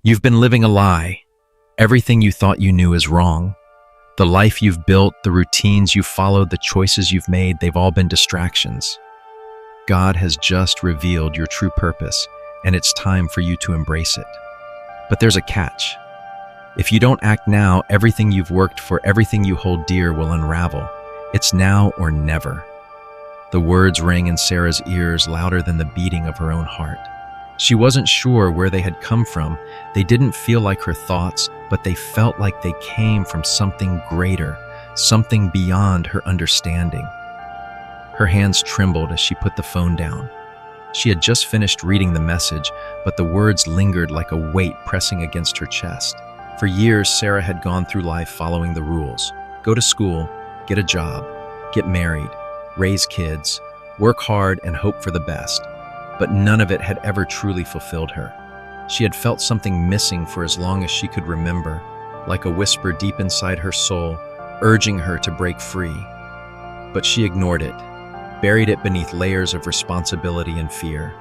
You've been living a lie. Everything you thought you knew is wrong. The life you've built, the routines you've followed, the choices you've made, they've all been distractions. God has just revealed your true purpose, and it's time for you to embrace it. But there's a catch. If you don't act now, everything you've worked for, everything you hold dear will unravel. It's now or never. The words rang in Sarah's ears louder than the beating of her own heart. She wasn't sure where they had come from. They didn't feel like her thoughts, but they felt like they came from something greater, something beyond her understanding. Her hands trembled as she put the phone down. She had just finished reading the message, but the words lingered like a weight pressing against her chest. For years, Sarah had gone through life following the rules. Go to school, get a job, get married, raise kids, work hard, and hope for the best. But none of it had ever truly fulfilled her. She had felt something missing for as long as she could remember, like a whisper deep inside her soul, urging her to break free. But she ignored it, buried it beneath layers of responsibility and fear.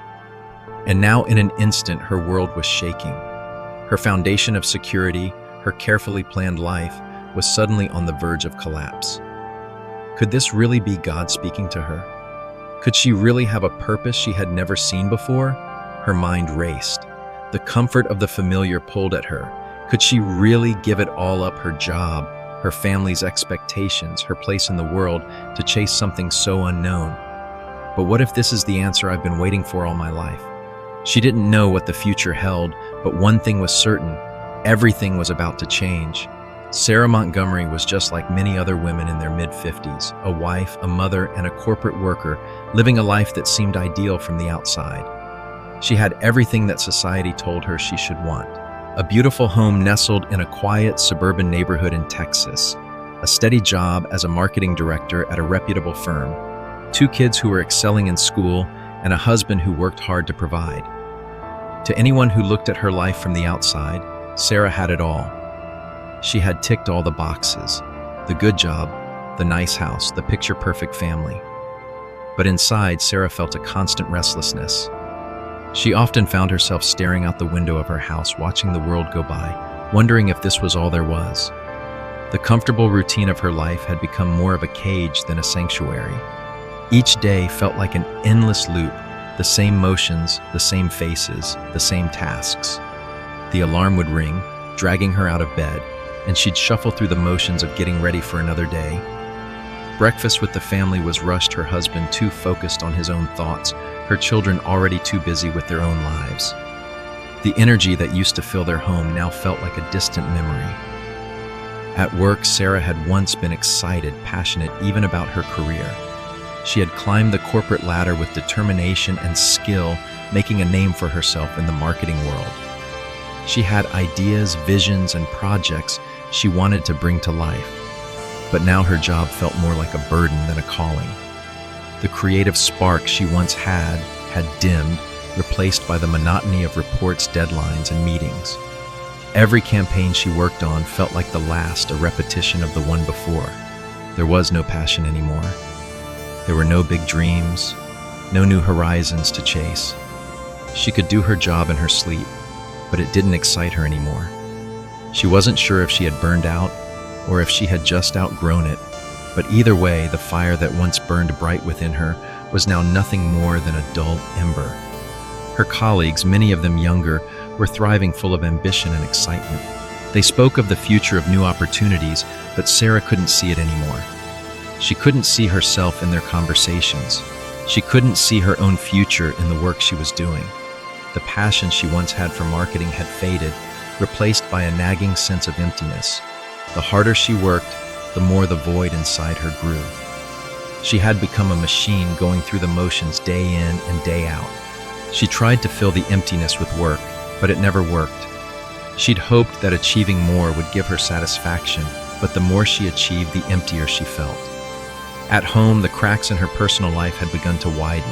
And now in an instant, her world was shaking. Her foundation of security, her carefully planned life, was suddenly on the verge of collapse. Could this really be God speaking to her? Could she really have a purpose she had never seen before? Her mind raced. The comfort of the familiar pulled at her. Could she really give it all up, her job, her family's expectations, her place in the world, to chase something so unknown? But what if this is the answer I've been waiting for all my life? She didn't know what the future held, but one thing was certain: everything was about to change. Sarah Montgomery was just like many other women in their mid-50s, a wife, a mother, and a corporate worker, living a life that seemed ideal from the outside. She had everything that society told her she should want. A beautiful home nestled in a quiet suburban neighborhood in Texas, a steady job as a marketing director at a reputable firm, 2 kids who were excelling in school, and a husband who worked hard to provide. To anyone who looked at her life from the outside, Sarah had it all. She had ticked all the boxes: the good job, the nice house, the picture-perfect family. But inside, Sarah felt a constant restlessness. She often found herself staring out the window of her house, watching the world go by, wondering if this was all there was. The comfortable routine of her life had become more of a cage than a sanctuary. Each day felt like an endless loop, the same motions, the same faces, the same tasks. The alarm would ring, dragging her out of bed, and she'd shuffle through the motions of getting ready for another day. Breakfast with the family was rushed, her husband too focused on his own thoughts, her children already too busy with their own lives. The energy that used to fill their home now felt like a distant memory. At work, Sarah had once been excited, passionate, even about her career. She had climbed the corporate ladder with determination and skill, making a name for herself in the marketing world. She had ideas, visions, and projects she wanted to bring to life. But now her job felt more like a burden than a calling. The creative spark she once had dimmed, replaced by the monotony of reports, deadlines, and meetings. Every campaign she worked on felt like the last, a repetition of the one before. There was no passion anymore. There were no big dreams, no new horizons to chase. She could do her job in her sleep, but it didn't excite her anymore. She wasn't sure if she had burned out or if she had just outgrown it, but either way, the fire that once burned bright within her was now nothing more than a dull ember. Her colleagues, many of them younger, were thriving, full of ambition and excitement. They spoke of the future of new opportunities, but Sarah couldn't see it anymore. She couldn't see herself in their conversations. She couldn't see her own future in the work she was doing. The passion she once had for marketing had faded, replaced by a nagging sense of emptiness. The harder she worked, the more the void inside her grew. She had become a machine going through the motions day in and day out. She tried to fill the emptiness with work, but it never worked. She'd hoped that achieving more would give her satisfaction, but the more she achieved, the emptier she felt. At home, the cracks in her personal life had begun to widen.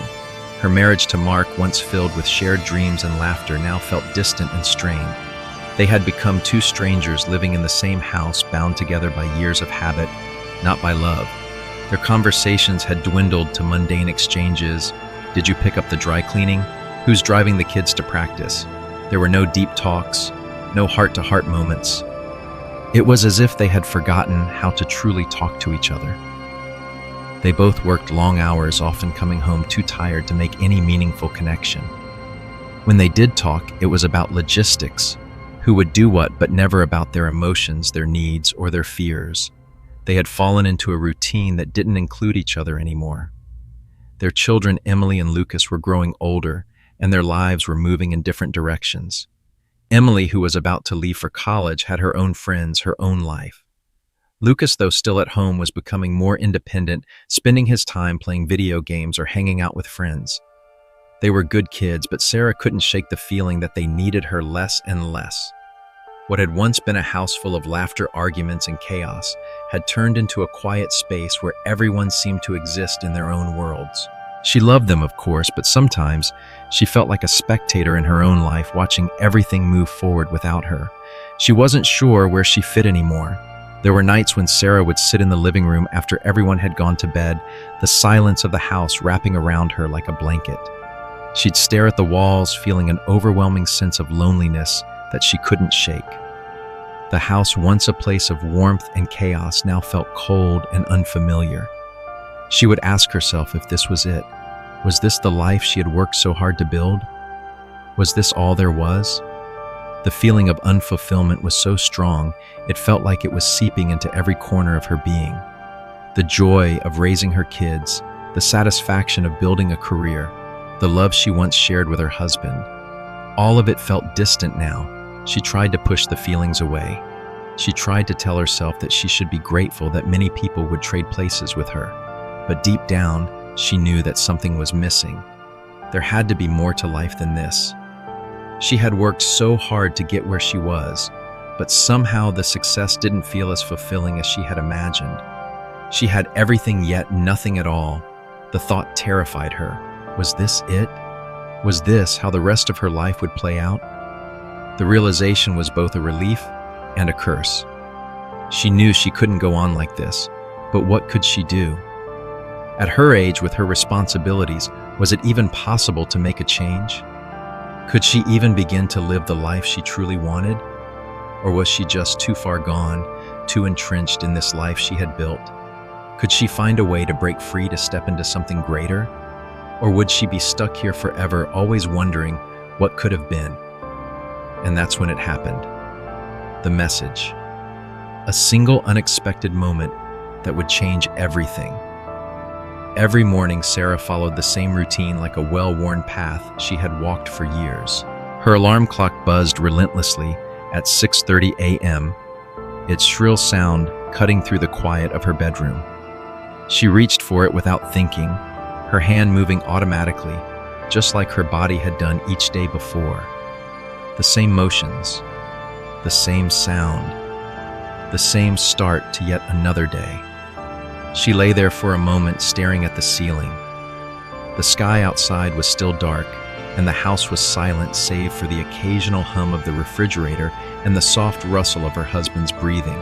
Her marriage to Mark, once filled with shared dreams and laughter, now felt distant and strained. They had become 2 strangers living in the same house, bound together by years of habit, not by love. Their conversations had dwindled to mundane exchanges. Did you pick up the dry cleaning? Who's driving the kids to practice? There were no deep talks, no heart-to-heart moments. It was as if they had forgotten how to truly talk to each other. They both worked long hours, often coming home too tired to make any meaningful connection. When they did talk, it was about logistics, who would do what, but never about their emotions, their needs, or their fears. They had fallen into a routine that didn't include each other anymore. Their children, Emily and Lucas, were growing older, and their lives were moving in different directions. Emily, who was about to leave for college, had her own friends, her own life. Lucas, though still at home, was becoming more independent, spending his time playing video games or hanging out with friends. They were good kids, but Sarah couldn't shake the feeling that they needed her less and less. What had once been a house full of laughter, arguments, and chaos had turned into a quiet space where everyone seemed to exist in their own worlds. She loved them, of course, but sometimes she felt like a spectator in her own life, watching everything move forward without her. She wasn't sure where she fit anymore. There were nights when Sarah would sit in the living room after everyone had gone to bed, the silence of the house wrapping around her like a blanket. She'd stare at the walls, feeling an overwhelming sense of loneliness that she couldn't shake. The house, once a place of warmth and chaos, now felt cold and unfamiliar. She would ask herself if this was it. Was this the life she had worked so hard to build? Was this all there was? The feeling of unfulfillment was so strong, it felt like it was seeping into every corner of her being. The joy of raising her kids, the satisfaction of building a career, the love she once shared with her husband. All of it felt distant now. She tried to push the feelings away. She tried to tell herself that she should be grateful that many people would trade places with her. But deep down, she knew that something was missing. There had to be more to life than this. She had worked so hard to get where she was, but somehow the success didn't feel as fulfilling as she had imagined. She had everything yet nothing at all. The thought terrified her. Was this it? Was this how the rest of her life would play out? The realization was both a relief and a curse. She knew she couldn't go on like this, but what could she do? At her age, with her responsibilities, was it even possible to make a change? Could she even begin to live the life she truly wanted? Or was she just too far gone, too entrenched in this life she had built? Could she find a way to break free, to step into something greater? Or would she be stuck here forever, always wondering what could have been? And that's when it happened. The message. A single unexpected moment that would change everything. Every morning, Sarah followed the same routine, like a well-worn path she had walked for years. Her alarm clock buzzed relentlessly at 6:30 a.m., its shrill sound cutting through the quiet of her bedroom. She reached for it without thinking, her hand moving automatically, just like her body had done each day before. The same motions, the same sound, the same start to yet another day. She lay there for a moment, staring at the ceiling. The sky outside was still dark, and the house was silent save for the occasional hum of the refrigerator and the soft rustle of her husband's breathing.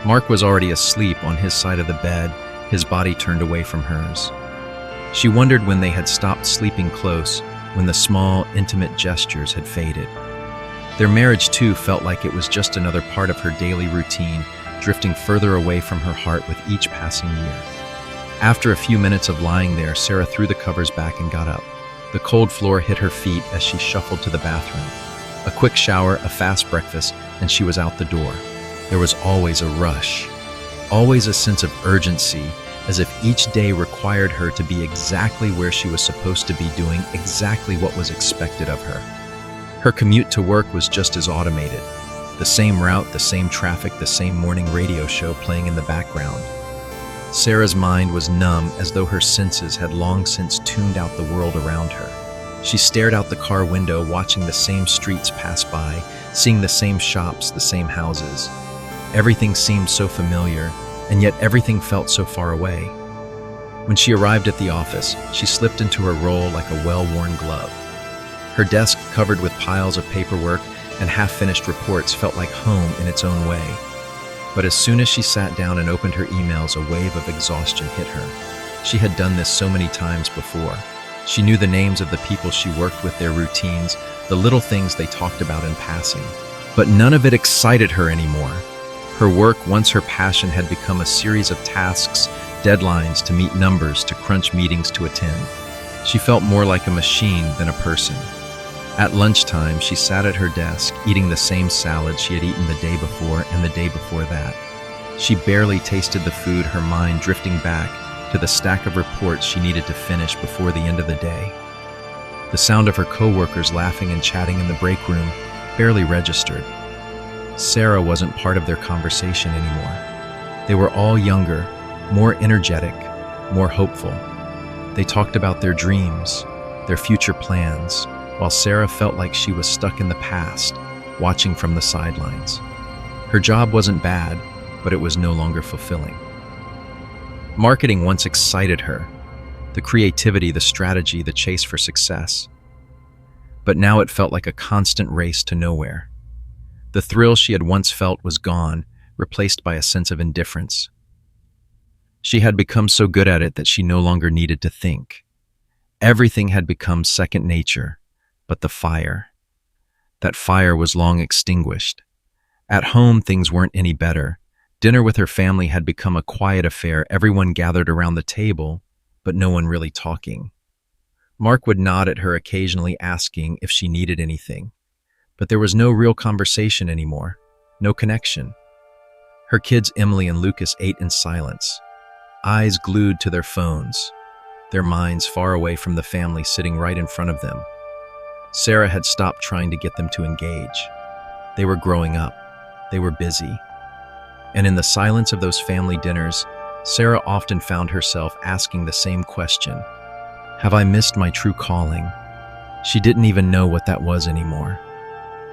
Mark was already asleep on his side of the bed, his body turned away from hers. She wondered when they had stopped sleeping close, when the small, intimate gestures had faded. Their marriage, too, felt like it was just another part of her daily routine, drifting further away from her heart with each passing year. After a few minutes of lying there, Sarah threw the covers back and got up. The cold floor hit her feet as she shuffled to the bathroom. A quick shower, a fast breakfast, and she was out the door. There was always a rush, always a sense of urgency, as if each day required her to be exactly where she was supposed to be, doing exactly what was expected of her. Her commute to work was just as automated. The same route, the same traffic, the same morning radio show playing in the background. Sarah's mind was numb, as though her senses had long since tuned out the world around her. She stared out the car window, watching the same streets pass by, seeing the same shops, the same houses. Everything seemed so familiar, and yet everything felt so far away. When she arrived at the office, she slipped into her role like a well-worn glove. Her desk, covered with piles of paperwork and half-finished reports, felt like home in its own way. But as soon as she sat down and opened her emails, a wave of exhaustion hit her. She had done this so many times before. She knew the names of the people she worked with, their routines, the little things they talked about in passing. But none of it excited her anymore. Her work, once her passion, had become a series of tasks, deadlines to meet, numbers to crunch, meetings to attend. She felt more like a machine than a person. At lunchtime, she sat at her desk, eating the same salad she had eaten the day before and the day before that. She barely tasted the food, her mind drifting back to the stack of reports she needed to finish before the end of the day. The sound of her coworkers laughing and chatting in the break room barely registered. Sarah wasn't part of their conversation anymore. They were all younger, more energetic, more hopeful. They talked about their dreams, their future plans, while Sarah felt like she was stuck in the past, watching from the sidelines. Her job wasn't bad, but it was no longer fulfilling. Marketing once excited her, the creativity, the strategy, the chase for success. But now it felt like a constant race to nowhere. The thrill she had once felt was gone, replaced by a sense of indifference. She had become so good at it that she no longer needed to think. Everything had become second nature, but the fire. That fire was long extinguished. At home, things weren't any better. Dinner with her family had become a quiet affair, everyone gathered around the table, but no one really talking. Mark would nod at her occasionally, asking if she needed anything. But there was no real conversation anymore, no connection. Her kids, Emily and Lucas, ate in silence, eyes glued to their phones, their minds far away from the family sitting right in front of them. Sarah had stopped trying to get them to engage. They were growing up. They were busy. And in the silence of those family dinners, Sarah often found herself asking the same question: have I missed my true calling? She didn't even know what that was anymore.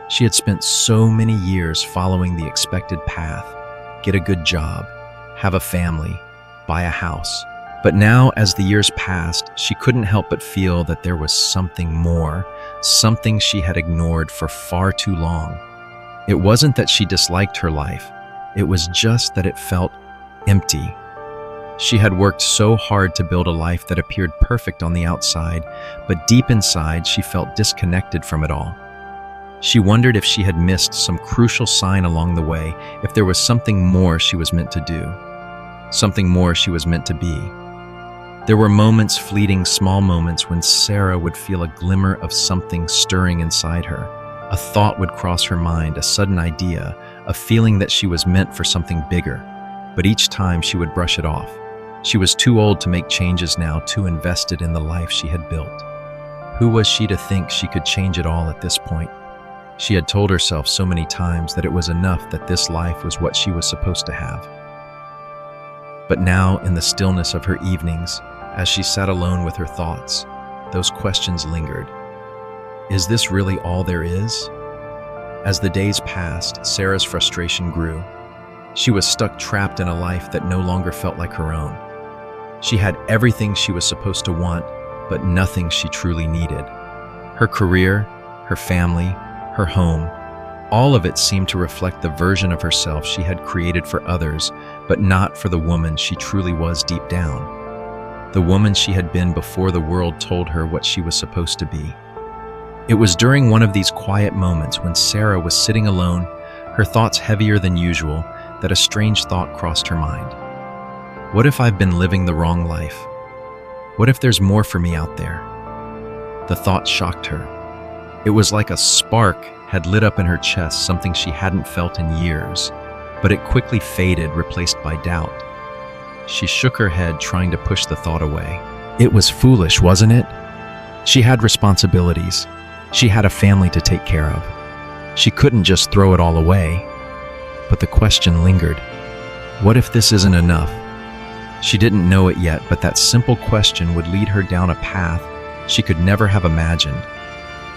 She had spent so many years following the expected path: get a good job, have a family, buy a house. But now, as the years passed, she couldn't help but feel that there was something more, something she had ignored for far too long. It wasn't that she disliked her life, it was just that it felt empty. She had worked so hard to build a life that appeared perfect on the outside, but deep inside she felt disconnected from it all. She wondered if she had missed some crucial sign along the way, if there was something more she was meant to do, something more she was meant to be. There were moments, fleeting, small moments, when Sarah would feel a glimmer of something stirring inside her. A thought would cross her mind, a sudden idea, a feeling that she was meant for something bigger. But each time she would brush it off. She was too old to make changes now, too invested in the life she had built. Who was she to think she could change it all at this point? She had told herself so many times that it was enough, that this life was what she was supposed to have. But now, in the stillness of her evenings, as she sat alone with her thoughts, those questions lingered. Is this really all there is? As the days passed, Sarah's frustration grew. She was stuck, trapped in a life that no longer felt like her own. She had everything she was supposed to want, but nothing she truly needed. Her career, her family, her home, all of it seemed to reflect the version of herself she had created for others, but not for the woman she truly was deep down. The woman she had been before the world told her what she was supposed to be. It was during one of these quiet moments, when Sarah was sitting alone, her thoughts heavier than usual, that a strange thought crossed her mind. What if I've been living the wrong life? What if there's more for me out there? The thought shocked her. It was like a spark had lit up in her chest, something she hadn't felt in years, but it quickly faded, replaced by doubt. She shook her head, trying to push the thought away. It was foolish, wasn't it? She had responsibilities. She had a family to take care of. She couldn't just throw it all away. But the question lingered. What if this isn't enough? She didn't know it yet, but that simple question would lead her down a path she could never have imagined.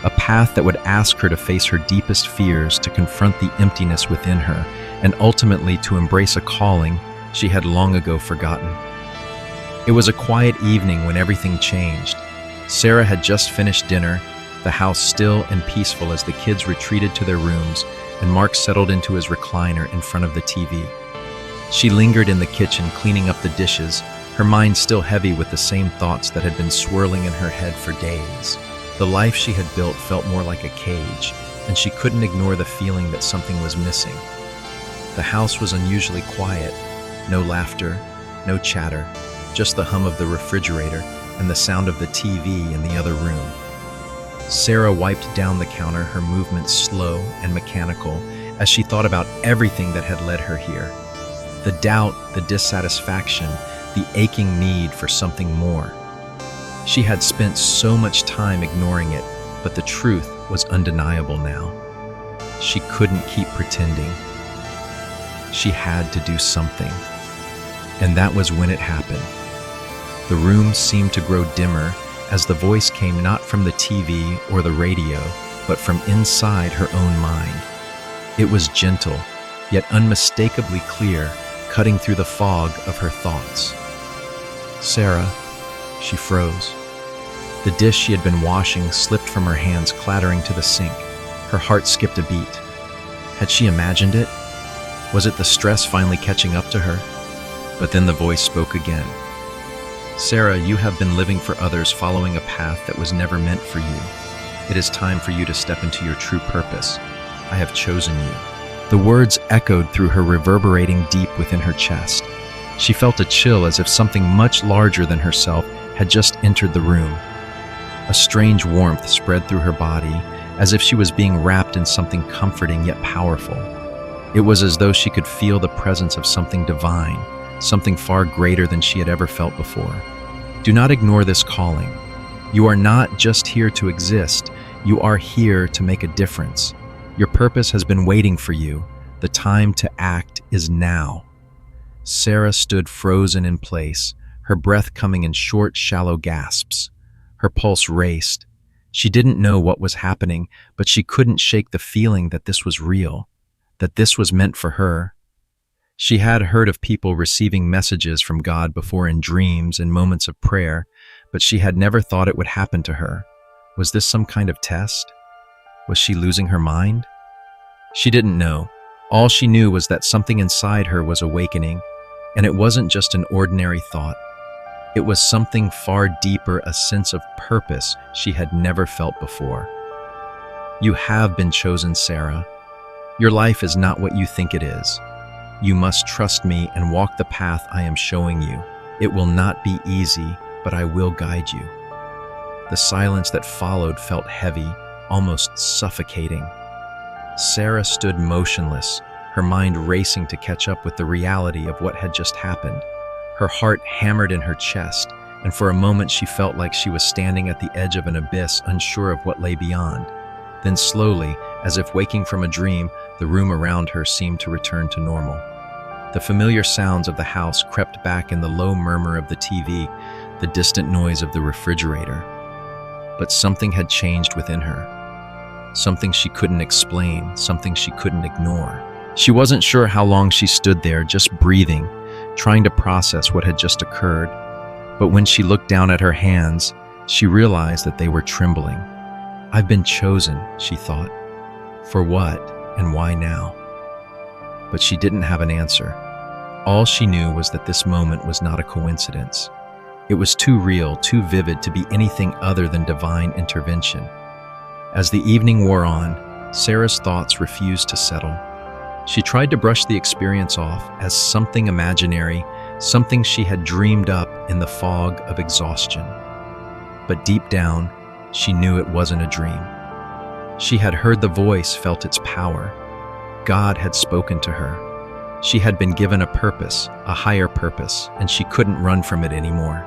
A path that would ask her to face her deepest fears, to confront the emptiness within her, and ultimately to embrace a calling she had long ago forgotten. It was a quiet evening when everything changed. Sarah had just finished dinner, the house still and peaceful as the kids retreated to their rooms, and Mark settled into his recliner in front of the TV. She lingered in the kitchen, cleaning up the dishes, her mind still heavy with the same thoughts that had been swirling in her head for days. The life she had built felt more like a cage, and she couldn't ignore the feeling that something was missing. The house was unusually quiet. No laughter, no chatter, just the hum of the refrigerator and the sound of the TV in the other room. Sarah wiped down the counter, her movements slow and mechanical, as she thought about everything that had led her here. The doubt, the dissatisfaction, the aching need for something more. She had spent so much time ignoring it, but the truth was undeniable now. She couldn't keep pretending. She had to do something. And that was when it happened. The room seemed to grow dimmer as the voice came not from the TV or the radio, but from inside her own mind. It was gentle, yet unmistakably clear, cutting through the fog of her thoughts. Sarah, she froze. The dish she had been washing slipped from her hands, clattering to the sink. Her heart skipped a beat. Had she imagined it? Was it the stress finally catching up to her? But then the voice spoke again. Sarah, you have been living for others, following a path that was never meant for you. It is time for you to step into your true purpose. I have chosen you. The words echoed through her, reverberating deep within her chest. She felt a chill, as if something much larger than herself had just entered the room. A strange warmth spread through her body, as if she was being wrapped in something comforting yet powerful. It was as though she could feel the presence of something divine, something far greater than she had ever felt before. Do not ignore this calling. You are not just here to exist, you are here to make a difference. Your purpose has been waiting for you. The time to act is now. Sarah stood frozen in place, her breath coming in short, shallow gasps. Her pulse raced. She didn't know what was happening, but she couldn't shake the feeling that this was real, that this was meant for her. She had heard of people receiving messages from God before in dreams and moments of prayer, but she had never thought it would happen to her. Was this some kind of test? Was she losing her mind? She didn't know. All she knew was that something inside her was awakening, and it wasn't just an ordinary thought. It was something far deeper, a sense of purpose she had never felt before. You have been chosen, Sarah. Your life is not what you think it is. You must trust me and walk the path I am showing you. It will not be easy, but I will guide you. The silence that followed felt heavy, almost suffocating. Sarah stood motionless, her mind racing to catch up with the reality of what had just happened. Her heart hammered in her chest, and for a moment she felt like she was standing at the edge of an abyss, unsure of what lay beyond. Then slowly, as if waking from a dream, the room around her seemed to return to normal. The familiar sounds of the house crept back in the low murmur of the TV, the distant noise of the refrigerator. But something had changed within her. Something she couldn't explain, something she couldn't ignore. She wasn't sure how long she stood there, just breathing, trying to process what had just occurred. But when she looked down at her hands, she realized that they were trembling. I've been chosen, she thought. For what and why now? But she didn't have an answer. All she knew was that this moment was not a coincidence. It was too real, too vivid to be anything other than divine intervention. As the evening wore on, Sarah's thoughts refused to settle. She tried to brush the experience off as something imaginary, something she had dreamed up in the fog of exhaustion. But deep down, she knew it wasn't a dream. She had heard the voice, felt its power. God had spoken to her. She had been given a purpose, a higher purpose, and she couldn't run from it anymore.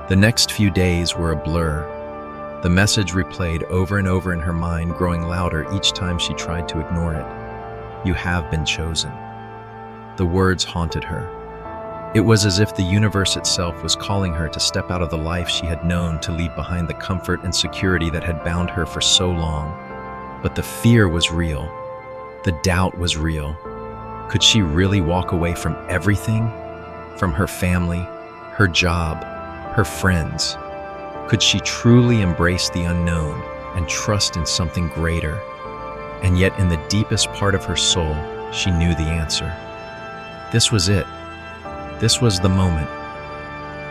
The next few days were a blur. The message replayed over and over in her mind, growing louder each time she tried to ignore it. You have been chosen. The words haunted her. It was as if the universe itself was calling her to step out of the life she had known, to leave behind the comfort and security that had bound her for so long. But the fear was real. The doubt was real. Could she really walk away from everything? From her family, her job, her friends? Could she truly embrace the unknown and trust in something greater? And yet in the deepest part of her soul, she knew the answer. This was it. This was the moment.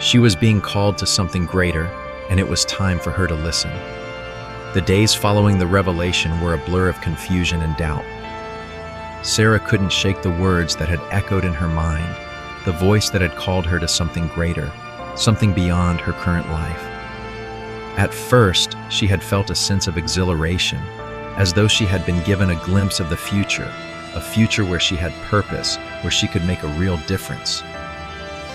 She was being called to something greater, and it was time for her to listen. The days following the revelation were a blur of confusion and doubt. Sarah couldn't shake the words that had echoed in her mind, the voice that had called her to something greater, something beyond her current life. At first, she had felt a sense of exhilaration, as though she had been given a glimpse of the future, a future where she had purpose, where she could make a real difference.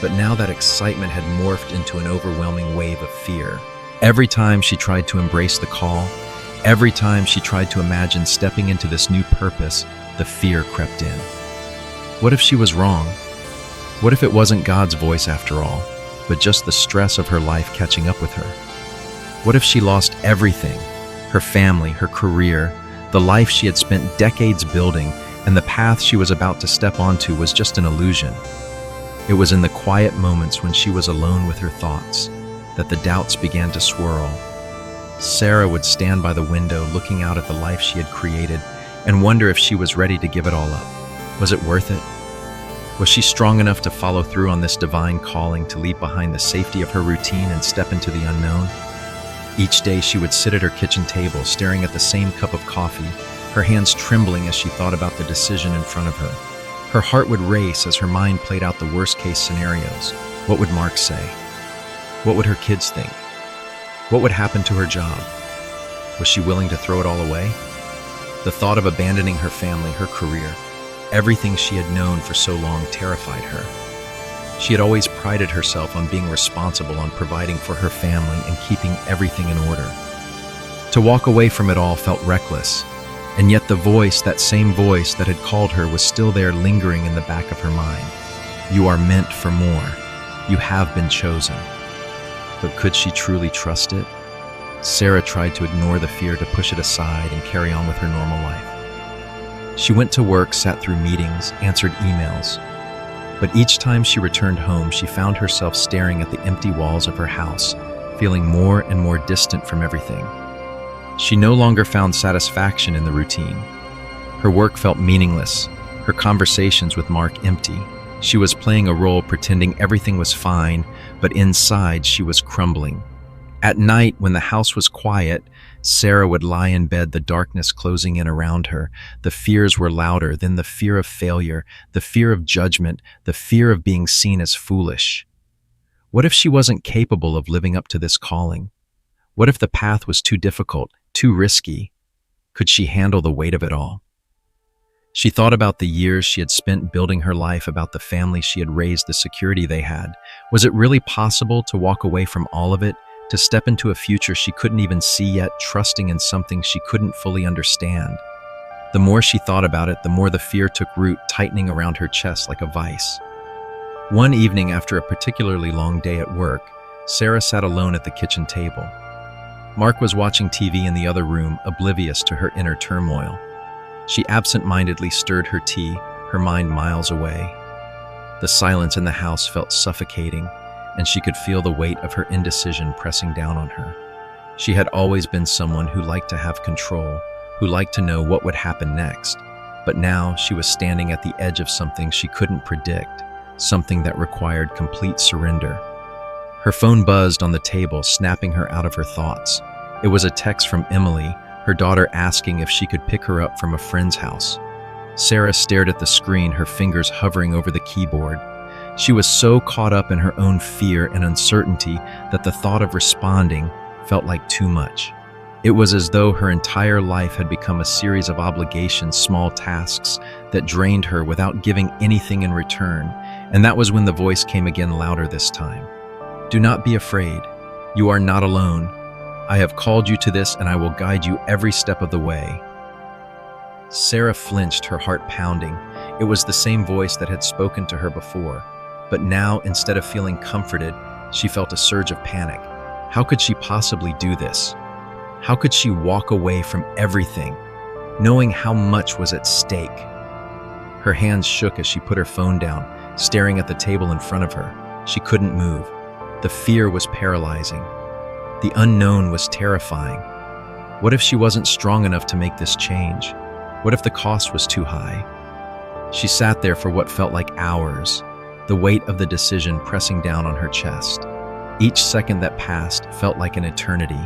But now that excitement had morphed into an overwhelming wave of fear. Every time she tried to embrace the call, every time she tried to imagine stepping into this new purpose, the fear crept in. What if she was wrong? What if it wasn't God's voice after all, but just the stress of her life catching up with her? What if she lost everything? Her family, her career, the life she had spent decades building, and the path she was about to step onto was just an illusion. It was in the quiet moments when she was alone with her thoughts that the doubts began to swirl. Sarah would stand by the window looking out at the life she had created and wonder if she was ready to give it all up. Was it worth it? Was she strong enough to follow through on this divine calling to leave behind the safety of her routine and step into the unknown? Each day she would sit at her kitchen table staring at the same cup of coffee, her hands trembling as she thought about the decision in front of her. Her heart would race as her mind played out the worst-case scenarios. What would Mark say? What would her kids think? What would happen to her job? Was she willing to throw it all away? The thought of abandoning her family, her career, everything she had known for so long terrified her. She had always prided herself on being responsible, on providing for her family and keeping everything in order. To walk away from it all felt reckless, and yet the voice, that same voice that had called her, was still there lingering in the back of her mind. You are meant for more. You have been chosen. But could she truly trust it? Sarah tried to ignore the fear, to push it aside and carry on with her normal life. She went to work, sat through meetings, answered emails. But each time she returned home, she found herself staring at the empty walls of her house, feeling more and more distant from everything. She no longer found satisfaction in the routine. Her work felt meaningless, her conversations with Mark empty. She was playing a role pretending everything was fine, but inside she was crumbling. At night, when the house was quiet, Sarah would lie in bed, the darkness closing in around her. The fears were louder, then the fear of failure, the fear of judgment, the fear of being seen as foolish. What if she wasn't capable of living up to this calling? What if the path was too difficult, too risky? Could she handle the weight of it all? She thought about the years she had spent building her life, about the family she had raised, the security they had. Was it really possible to walk away from all of it, to step into a future she couldn't even see yet, trusting in something she couldn't fully understand? The more she thought about it, the more the fear took root, tightening around her chest like a vice. One evening, after a particularly long day at work, Sarah sat alone at the kitchen table. Mark was watching TV in the other room, oblivious to her inner turmoil. She absent-mindedly stirred her tea, her mind miles away. The silence in the house felt suffocating, and she could feel the weight of her indecision pressing down on her. She had always been someone who liked to have control, who liked to know what would happen next. But now she was standing at the edge of something she couldn't predict, something that required complete surrender. Her phone buzzed on the table, snapping her out of her thoughts. It was a text from Emily, her daughter, asking if she could pick her up from a friend's house. Sarah stared at the screen, her fingers hovering over the keyboard. She was so caught up in her own fear and uncertainty that the thought of responding felt like too much. It was as though her entire life had become a series of obligations, small tasks that drained her without giving anything in return. And that was when the voice came again, louder this time. Do not be afraid. You are not alone. I have called you to this, and I will guide you every step of the way. Sarah flinched, her heart pounding. It was the same voice that had spoken to her before. But now, instead of feeling comforted, she felt a surge of panic. How could she possibly do this? How could she walk away from everything, knowing how much was at stake? Her hands shook as she put her phone down, staring at the table in front of her. She couldn't move. The fear was paralyzing. The unknown was terrifying. What if she wasn't strong enough to make this change? What if the cost was too high? She sat there for what felt like hours, the weight of the decision pressing down on her chest. Each second that passed felt like an eternity.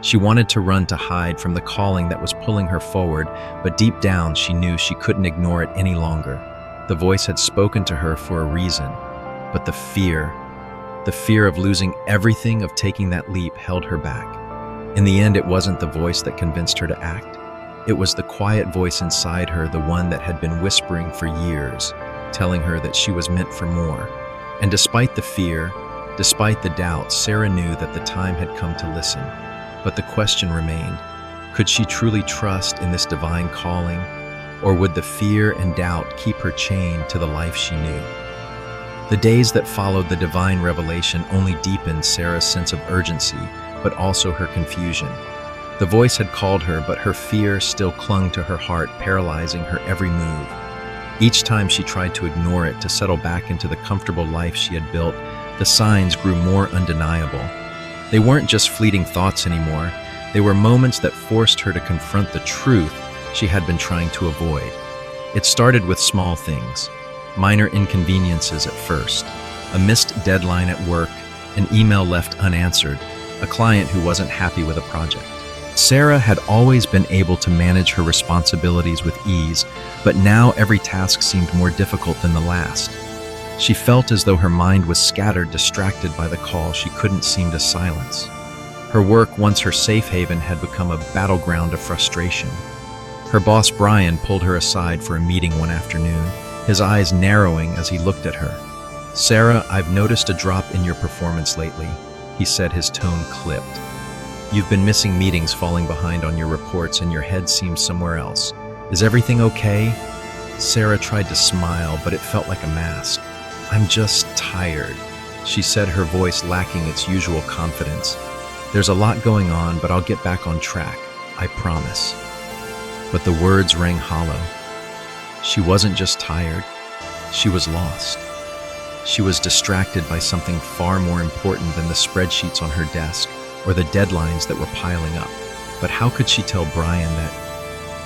She wanted to run to hide from the calling that was pulling her forward, but deep down she knew she couldn't ignore it any longer. The voice had spoken to her for a reason, but the fear of losing everything, of taking that leap, held her back. In the end, it wasn't the voice that convinced her to act. It was the quiet voice inside her, the one that had been whispering for years, telling her that she was meant for more. And despite the fear, despite the doubt, Sarah knew that the time had come to listen. But the question remained, could she truly trust in this divine calling, or would the fear and doubt keep her chained to the life she knew? The days that followed the divine revelation only deepened Sarah's sense of urgency, but also her confusion. The voice had called her, but her fear still clung to her heart, paralyzing her every move. Each time she tried to ignore it, to settle back into the comfortable life she had built, the signs grew more undeniable. They weren't just fleeting thoughts anymore. They were moments that forced her to confront the truth she had been trying to avoid. It started with small things, minor inconveniences at first, a missed deadline at work, an email left unanswered, a client who wasn't happy with a project. Sarah had always been able to manage her responsibilities with ease, but now every task seemed more difficult than the last. She felt as though her mind was scattered, distracted by the call she couldn't seem to silence. Her work, once her safe haven, had become a battleground of frustration. Her boss, Brian, pulled her aside for a meeting one afternoon, his eyes narrowing as he looked at her. "Sarah, I've noticed a drop in your performance lately," he said, his tone clipped. "You've been missing meetings, falling behind on your reports, and your head seems somewhere else. Is everything okay?" Sarah tried to smile, but it felt like a mask. "I'm just tired," she said, her voice lacking its usual confidence. "There's a lot going on, but I'll get back on track, I promise." But the words rang hollow. She wasn't just tired, she was lost. She was distracted by something far more important than the spreadsheets on her desk or the deadlines that were piling up. But how could she tell Brian that?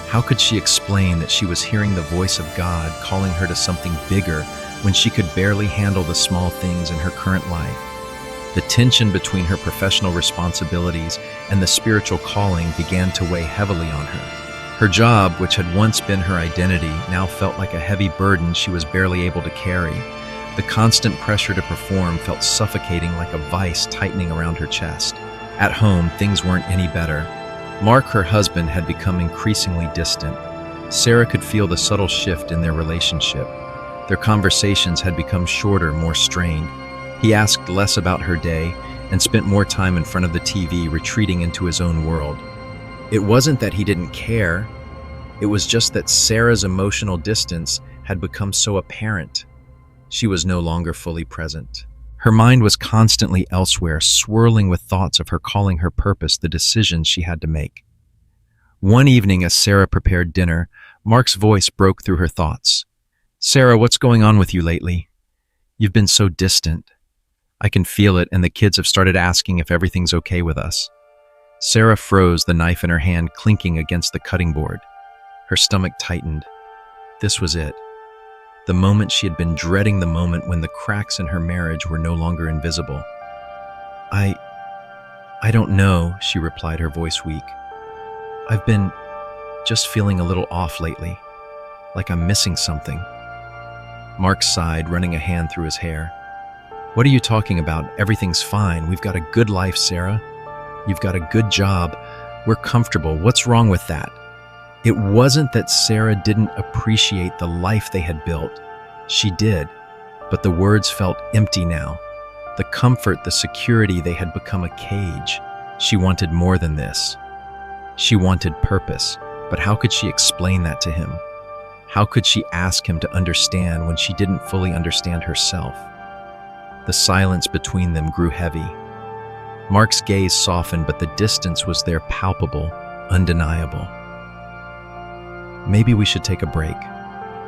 How could she explain that she was hearing the voice of God calling her to something bigger when she could barely handle the small things in her current life? The tension between her professional responsibilities and the spiritual calling began to weigh heavily on her. Her job, which had once been her identity, now felt like a heavy burden she was barely able to carry. The constant pressure to perform felt suffocating, like a vice tightening around her chest. At home, things weren't any better. Mark, her husband, had become increasingly distant. Sarah could feel the subtle shift in their relationship. Their conversations had become shorter, more strained. He asked less about her day and spent more time in front of the TV, retreating into his own world. It wasn't that he didn't care. It was just that Sarah's emotional distance had become so apparent. She was no longer fully present. Her mind was constantly elsewhere, swirling with thoughts of her calling, her purpose, the decisions she had to make. One evening, as Sarah prepared dinner, Mark's voice broke through her thoughts. "Sarah, what's going on with you lately? You've been so distant. I can feel it, and the kids have started asking if everything's okay with us." Sarah froze, the knife in her hand clinking against the cutting board. Her stomach tightened. This was it. The moment she had been dreading, the moment when the cracks in her marriage were no longer invisible. I don't know," she replied, her voice weak. "I've been just feeling a little off lately, like I'm missing something." Mark sighed, running a hand through his hair. "What are you talking about? Everything's fine. We've got a good life, Sarah. You've got a good job. We're comfortable. What's wrong with that?" It wasn't that Sarah didn't appreciate the life they had built. She did, but the words felt empty now. The comfort, the security, they had become a cage. She wanted more than this. She wanted purpose, but how could she explain that to him? How could she ask him to understand when she didn't fully understand herself? The silence between them grew heavy. Mark's gaze softened, but the distance was there, palpable, undeniable. "Maybe we should take a break.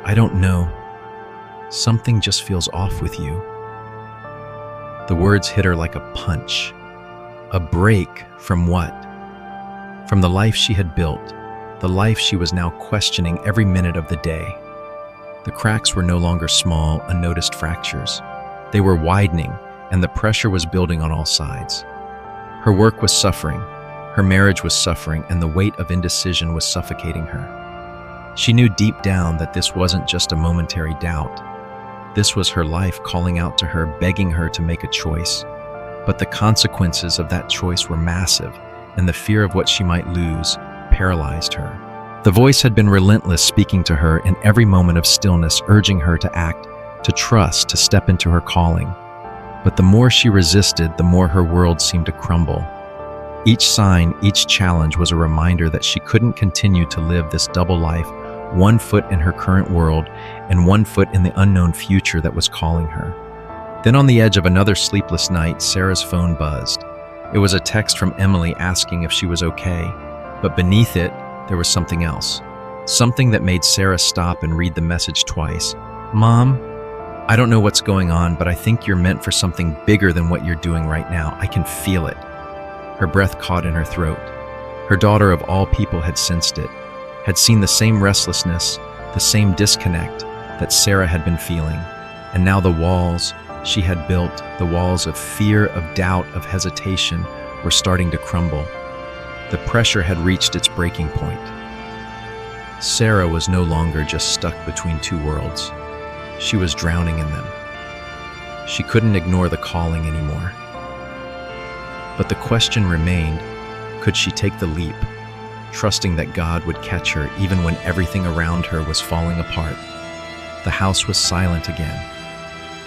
I don't know. Something just feels off with you." The words hit her like a punch. A break from what? From the life she had built, the life she was now questioning every minute of the day. The cracks were no longer small, unnoticed fractures. They were widening, and the pressure was building on all sides. Her work was suffering. Her marriage was suffering, and the weight of indecision was suffocating her. She knew deep down that this wasn't just a momentary doubt. This was her life calling out to her, begging her to make a choice. But the consequences of that choice were massive, and the fear of what she might lose paralyzed her. The voice had been relentless, speaking to her in every moment of stillness, urging her to act, to trust, to step into her calling. But the more she resisted, the more her world seemed to crumble. Each sign, each challenge was a reminder that she couldn't continue to live this double life, one foot in her current world and one foot in the unknown future that was calling her. Then on the edge of another sleepless night, Sarah's phone buzzed. It was a text from Emily asking if she was okay, but beneath it, there was something else. Something that made Sarah stop and read the message twice. "Mom, I don't know what's going on, but I think you're meant for something bigger than what you're doing right now. I can feel it." Her breath caught in her throat. Her daughter of all people had sensed it, had seen the same restlessness, the same disconnect that Sarah had been feeling. And now the walls she had built, the walls of fear, of doubt, of hesitation, were starting to crumble. The pressure had reached its breaking point. Sarah was no longer just stuck between two worlds. She was drowning in them. She couldn't ignore the calling anymore. But the question remained, could she take the leap, trusting that God would catch her even when everything around her was falling apart? The house was silent again.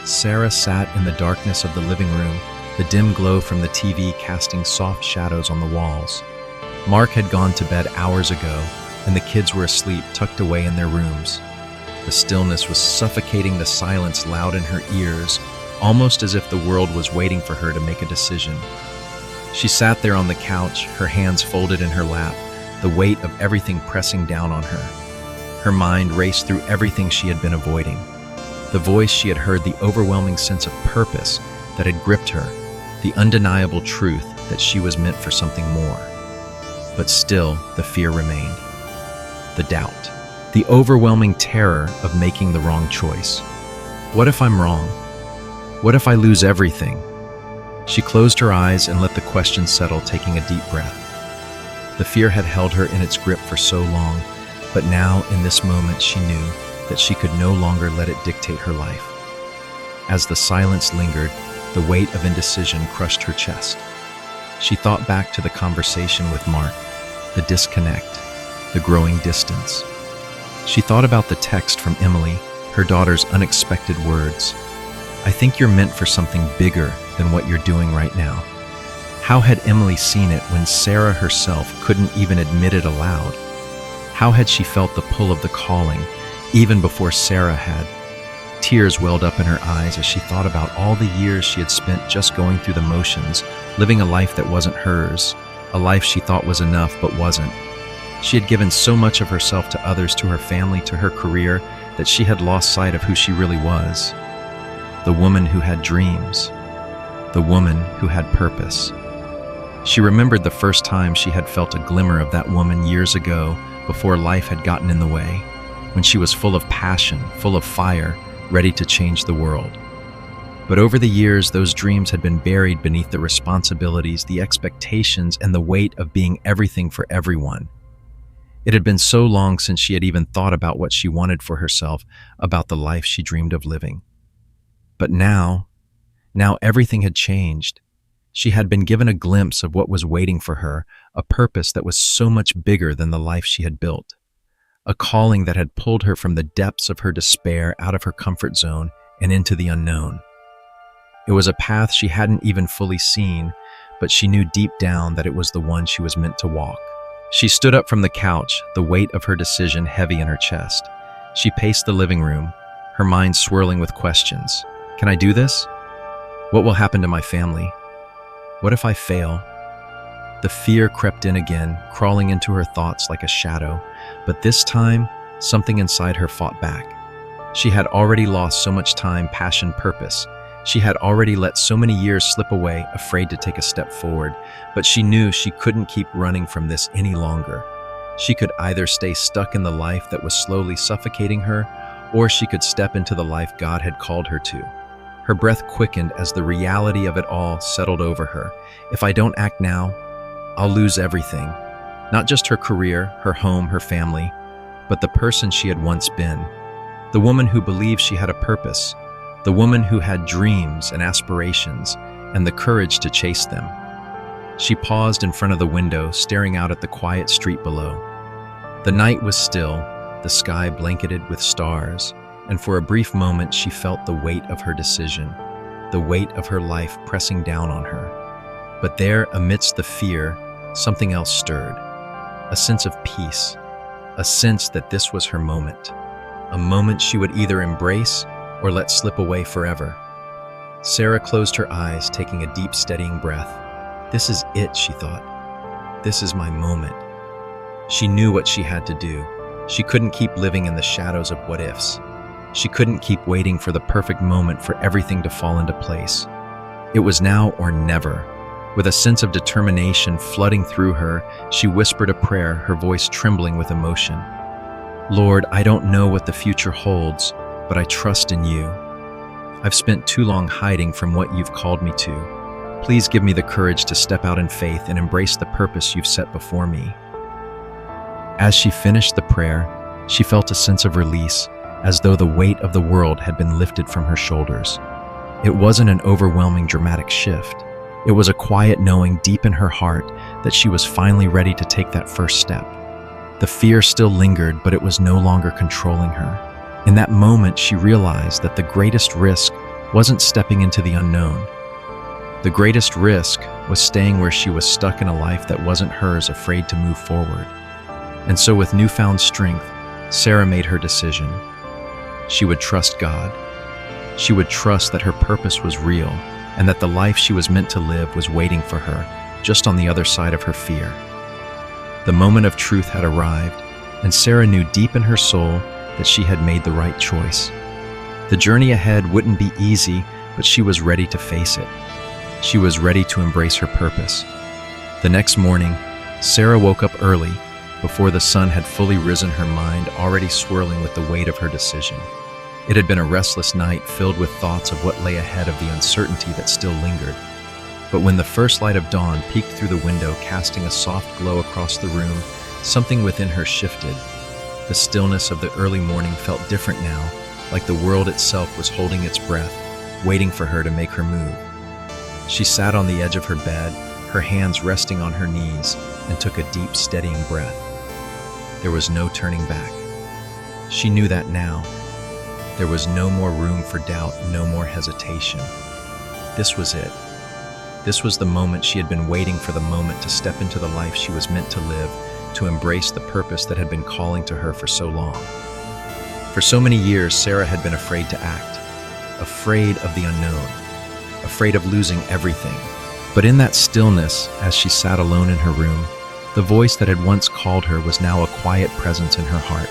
Sarah sat in the darkness of the living room, the dim glow from the TV casting soft shadows on the walls. Mark had gone to bed hours ago, and the kids were asleep, tucked away in their rooms. The stillness was suffocating, the silence loud in her ears, almost as if the world was waiting for her to make a decision. She sat there on the couch, her hands folded in her lap, the weight of everything pressing down on her. Her mind raced through everything she had been avoiding. The voice she had heard, the overwhelming sense of purpose that had gripped her, the undeniable truth that she was meant for something more. But still, the fear remained. The doubt. The overwhelming terror of making the wrong choice. What if I'm wrong? What if I lose everything? She closed her eyes and let the question settle, taking a deep breath. The fear had held her in its grip for so long, but now, in this moment, she knew that she could no longer let it dictate her life. As the silence lingered, the weight of indecision crushed her chest. She thought back to the conversation with Mark, the disconnect, the growing distance. She thought about the text from Emily, her daughter's unexpected words. "I think you're meant for something bigger than what you're doing right now." How had Emily seen it when Sarah herself couldn't even admit it aloud? How had she felt the pull of the calling, even before Sarah had? Tears welled up in her eyes as she thought about all the years she had spent just going through the motions, living a life that wasn't hers, a life she thought was enough but wasn't. She had given so much of herself to others, to her family, to her career, that she had lost sight of who she really was. The woman who had dreams. The woman who had purpose. She remembered the first time she had felt a glimmer of that woman years ago, before life had gotten in the way, when she was full of passion, full of fire, ready to change the world. But over the years, those dreams had been buried beneath the responsibilities, the expectations, and the weight of being everything for everyone. It had been so long since she had even thought about what she wanted for herself, about the life she dreamed of living. But now everything had changed. She had been given a glimpse of what was waiting for her, a purpose that was so much bigger than the life she had built. A calling that had pulled her from the depths of her despair, out of her comfort zone, and into the unknown. It was a path she hadn't even fully seen, but she knew deep down that it was the one she was meant to walk. She stood up from the couch, the weight of her decision heavy in her chest. She paced the living room, her mind swirling with questions. Can I do this? What will happen to my family? What if I fail? The fear crept in again, crawling into her thoughts like a shadow, but this time, something inside her fought back. She had already lost so much time, passion, purpose. She had already let so many years slip away, afraid to take a step forward, but she knew she couldn't keep running from this any longer. She could either stay stuck in the life that was slowly suffocating her, or she could step into the life God had called her to. Her breath quickened as the reality of it all settled over her. If I don't act now, I'll lose everything. Not just her career, her home, her family, but the person she had once been. The woman who believed she had a purpose. The woman who had dreams and aspirations and the courage to chase them. She paused in front of the window, staring out at the quiet street below. The night was still, the sky blanketed with stars, and for a brief moment she felt the weight of her decision, the weight of her life pressing down on her. But there, amidst the fear, something else stirred. A sense of peace, a sense that this was her moment. A moment she would either embrace or let slip away forever. Sarah closed her eyes, taking a deep, steadying breath. This is it, she thought. This is my moment. She knew what she had to do. She couldn't keep living in the shadows of what-ifs. She couldn't keep waiting for the perfect moment for everything to fall into place. It was now or never. With a sense of determination flooding through her, she whispered a prayer, her voice trembling with emotion. Lord, I don't know what the future holds, but I trust in you. I've spent too long hiding from what you've called me to. Please give me the courage to step out in faith and embrace the purpose you've set before me. As she finished the prayer, she felt a sense of release, as though the weight of the world had been lifted from her shoulders. It wasn't an overwhelming dramatic shift. It was a quiet knowing deep in her heart that she was finally ready to take that first step. The fear still lingered, but it was no longer controlling her. In that moment, she realized that the greatest risk wasn't stepping into the unknown. The greatest risk was staying where she was stuck in a life that wasn't hers, afraid to move forward. And so with newfound strength, Sarah made her decision. She would trust God. She would trust that her purpose was real and that the life she was meant to live was waiting for her, just on the other side of her fear. The moment of truth had arrived, and Sarah knew deep in her soul that she had made the right choice. The journey ahead wouldn't be easy, but she was ready to face it. She was ready to embrace her purpose. The next morning, Sarah woke up early, before the sun had fully risen, her mind already swirling with the weight of her decision. It had been a restless night filled with thoughts of what lay ahead, of the uncertainty that still lingered. But when the first light of dawn peeked through the window, casting a soft glow across the room, something within her shifted. The stillness of the early morning felt different now, like the world itself was holding its breath, waiting for her to make her move. She sat on the edge of her bed, her hands resting on her knees, and took a deep, steadying breath. There was no turning back. She knew that now. There was no more room for doubt, no more hesitation. This was it. This was the moment she had been waiting for, the moment to step into the life she was meant to live, to embrace the purpose that had been calling to her for so long. For so many years, Sarah had been afraid to act, afraid of the unknown, afraid of losing everything. But in that stillness, as she sat alone in her room, the voice that had once called her was now a quiet presence in her heart.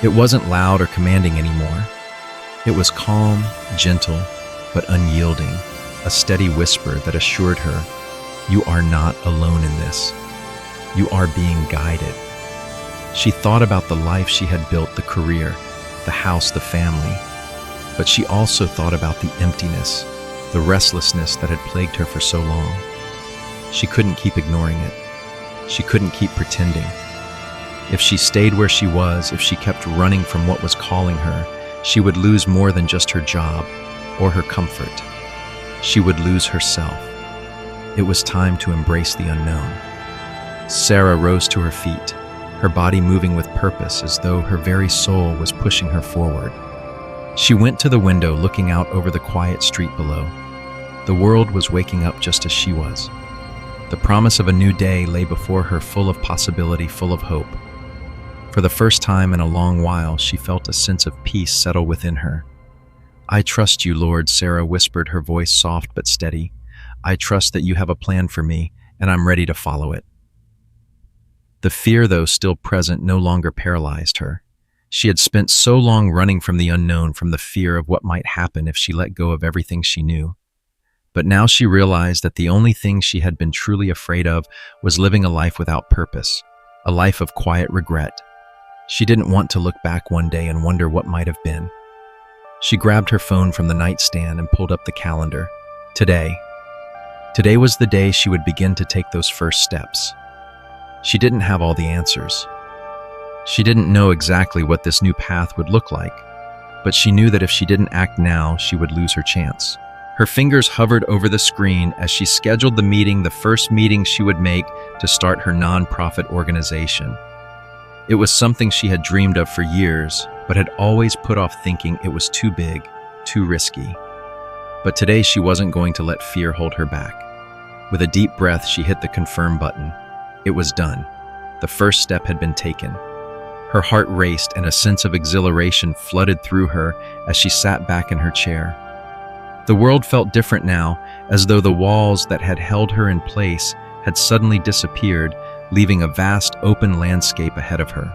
It wasn't loud or commanding anymore. It was calm, gentle, but unyielding, a steady whisper that assured her, "You are not alone in this. You are being guided." She thought about the life she had built, the career, the house, the family, but she also thought about the emptiness, the restlessness that had plagued her for so long. She couldn't keep ignoring it. She couldn't keep pretending. If she stayed where she was, if she kept running from what was calling her, she would lose more than just her job or her comfort. She would lose herself. It was time to embrace the unknown. Sarah rose to her feet, her body moving with purpose, as though her very soul was pushing her forward. She went to the window, looking out over the quiet street below. The world was waking up just as she was. The promise of a new day lay before her, full of possibility, full of hope. For the first time in a long while, she felt a sense of peace settle within her. "I trust you, Lord," Sarah whispered, her voice soft but steady. "I trust that you have a plan for me, and I'm ready to follow it." The fear, though still present, no longer paralyzed her. She had spent so long running from the unknown, from the fear of what might happen if she let go of everything she knew. But now she realized that the only thing she had been truly afraid of was living a life without purpose, a life of quiet regret. She didn't want to look back one day and wonder what might have been. She grabbed her phone from the nightstand and pulled up the calendar. Today, Today was the day she would begin to take those first steps. She didn't have all the answers. She didn't know exactly what this new path would look like, but she knew that if she didn't act now, she would lose her chance. Her fingers hovered over the screen as she scheduled the first meeting she would make to start her nonprofit organization. It was something she had dreamed of for years, but had always put off, thinking it was too big, too risky. But today she wasn't going to let fear hold her back. With a deep breath, she hit the confirm button. It was done. The first step had been taken. Her heart raced and a sense of exhilaration flooded through her as she sat back in her chair. The world felt different now, as though the walls that had held her in place had suddenly disappeared, leaving a vast open landscape ahead of her.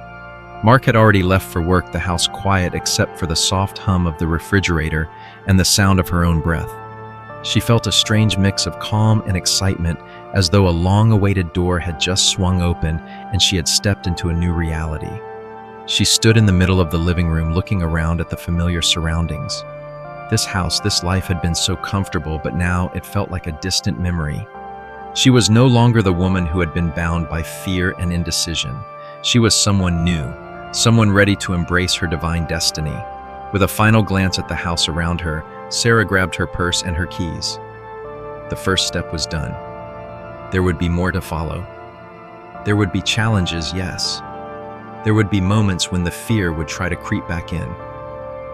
Mark had already left for work, the house quiet except for the soft hum of the refrigerator and the sound of her own breath. She felt a strange mix of calm and excitement, as though a long-awaited door had just swung open and she had stepped into a new reality. She stood in the middle of the living room, looking around at the familiar surroundings. This house, this life had been so comfortable, but now it felt like a distant memory. She was no longer the woman who had been bound by fear and indecision. She was someone new, someone ready to embrace her divine destiny. With a final glance at the house around her, Sarah grabbed her purse and her keys. The first step was done. There would be more to follow. There would be challenges, yes. There would be moments when the fear would try to creep back in.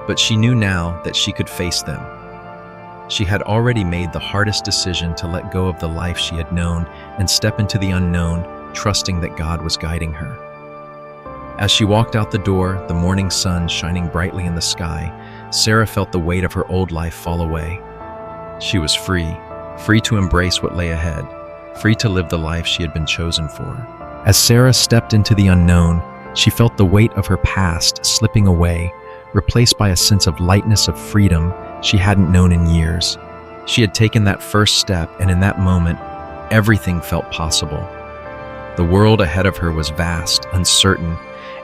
But she knew now that she could face them. She had already made the hardest decision to let go of the life she had known and step into the unknown, trusting that God was guiding her. As she walked out the door, the morning sun shining brightly in the sky, Sarah felt the weight of her old life fall away. She was free to embrace what lay ahead, free to live the life she had been chosen for. As Sarah stepped into the unknown, she felt the weight of her past slipping away, replaced by a sense of lightness, of freedom she hadn't known in years. She had taken that first step, and in that moment, everything felt possible. The world ahead of her was vast, uncertain,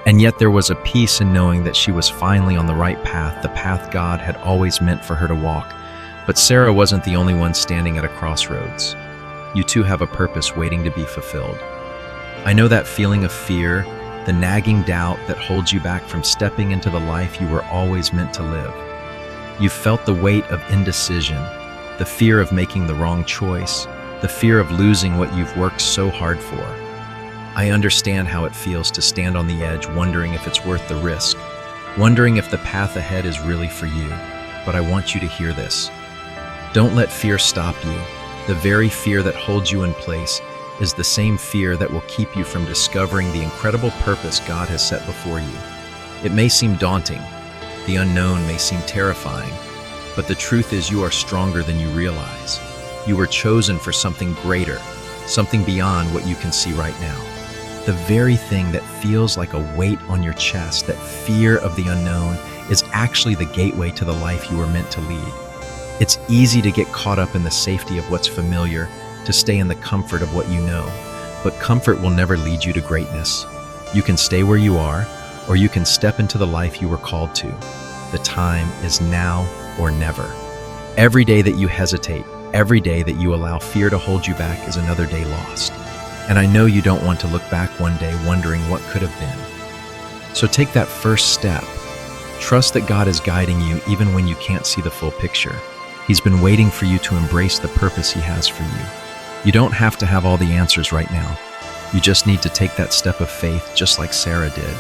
and yet there was a peace in knowing that she was finally on the right path, the path God had always meant for her to walk. But Sarah wasn't the only one standing at a crossroads. You too have a purpose waiting to be fulfilled. I know that feeling of fear, the nagging doubt that holds you back from stepping into the life you were always meant to live. You felt the weight of indecision, the fear of making the wrong choice, the fear of losing what you've worked so hard for. I understand how it feels to stand on the edge, wondering if it's worth the risk, wondering if the path ahead is really for you. But I want you to hear this. Don't let fear stop you. The very fear that holds you in place is the same fear that will keep you from discovering the incredible purpose God has set before you. It may seem daunting, the unknown may seem terrifying, but the truth is you are stronger than you realize. You were chosen for something greater, something beyond what you can see right now. The very thing that feels like a weight on your chest, that fear of the unknown, is actually the gateway to the life you were meant to lead. It's easy to get caught up in the safety of what's familiar, to stay in the comfort of what you know, but comfort will never lead you to greatness. You can stay where you are, or you can step into the life you were called to. The time is now or never. Every day that you hesitate, every day that you allow fear to hold you back is another day lost. And I know you don't want to look back one day wondering what could have been. So take that first step. Trust that God is guiding you even when you can't see the full picture. He's been waiting for you to embrace the purpose He has for you. You don't have to have all the answers right now. You just need to take that step of faith, just like Sarah did.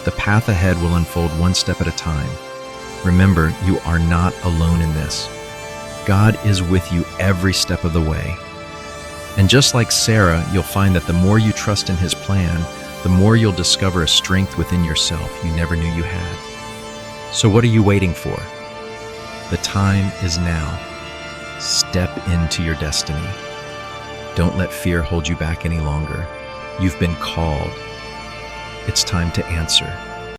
The path ahead will unfold one step at a time. Remember, you are not alone in this. God is with you every step of the way. And just like Sarah, you'll find that the more you trust in His plan, the more you'll discover a strength within yourself you never knew you had. So what are you waiting for? The time is now. Step into your destiny. Don't let fear hold you back any longer. You've been called. It's time to answer.